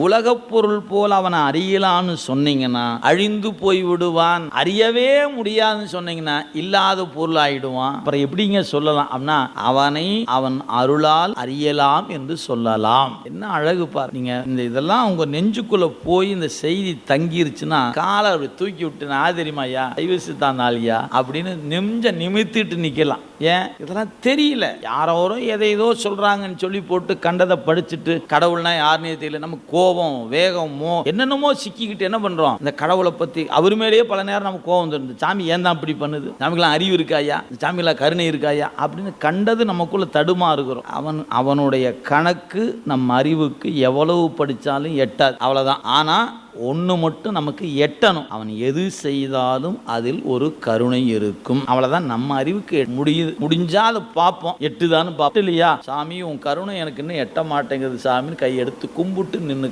உலகப் பொருள் போல் அவனை அறியலான்னு சொன்னீங்கன்னா அழிந்து போய் விடுவான். அறியவே முடியாதுன்னு சொன்னீங்கன்னா இல்லாத பொருள் ஆயிடுவான். அப்புறம் எப்படிங்க சொல்லலாம் அப்படின்னா அவனை அவன் அருளால் அறியலாம் என்று சொல்லலாம். என்ன அழகு பாரு. நீங்க இந்த இதெல்லாம் உங்க நெஞ்சுக்குள்ள போய் இந்த செய்தி தங்கிருச்சுன்னா காலை அப்படி தூக்கி விட்டு நான் தெரியுமா ஐயா தைவசித்தான் நாளியா அப்படின்னு நெஞ்ச நிமித்திட்டு நிக்கலாம். ஏன் இதெல்லாம் தெரியல. யாரோரும் எதையோ சொல்றாங்கன்னு சொல்லி போட்டு கண்டதை படிச்சுட்டு கடவுள்னா யாருன்னே தெரியல. நம்ம கோபம் வேகமோ என்னென்னமோ சிக்கிக்கிட்டு என்ன பண்றோம், இந்த கடவுளை பத்தி அவர் மேலேயே பல நேரம் நமக்கு கோபம் தருது. சாமி ஏன் தான் இப்படி பண்ணுது, சாமிக்கெல்லாம் அறிவு இருக்காயா, சாமிக்கெல்லாம் கருணை இருக்காயா அப்படின்னு கண்டது நமக்குள்ள தடுமா இருக்கிறோம். அவனுடைய கணக்கு நம் அறிவுக்கு எவ்வளவு படிச்சாலும் எட்டாது, அவ்வளவுதான். ஆனா ஒன்று மட்டும் நமக்கு எட்டணும், அவன் எது செய்தாலும் அதில் ஒரு கருணை இருக்கும். அவ்வளோதான். நம்ம அறிவுக்கு முடிஞ்சா அதை பார்ப்போம், எட்டுதான்னு பார்ப்போம். இல்லையா சாமி உன் கருணை எனக்கு இன்னும் எட்ட மாட்டேங்குது சாமின்னு கையெடுத்து கும்பிட்டு நின்று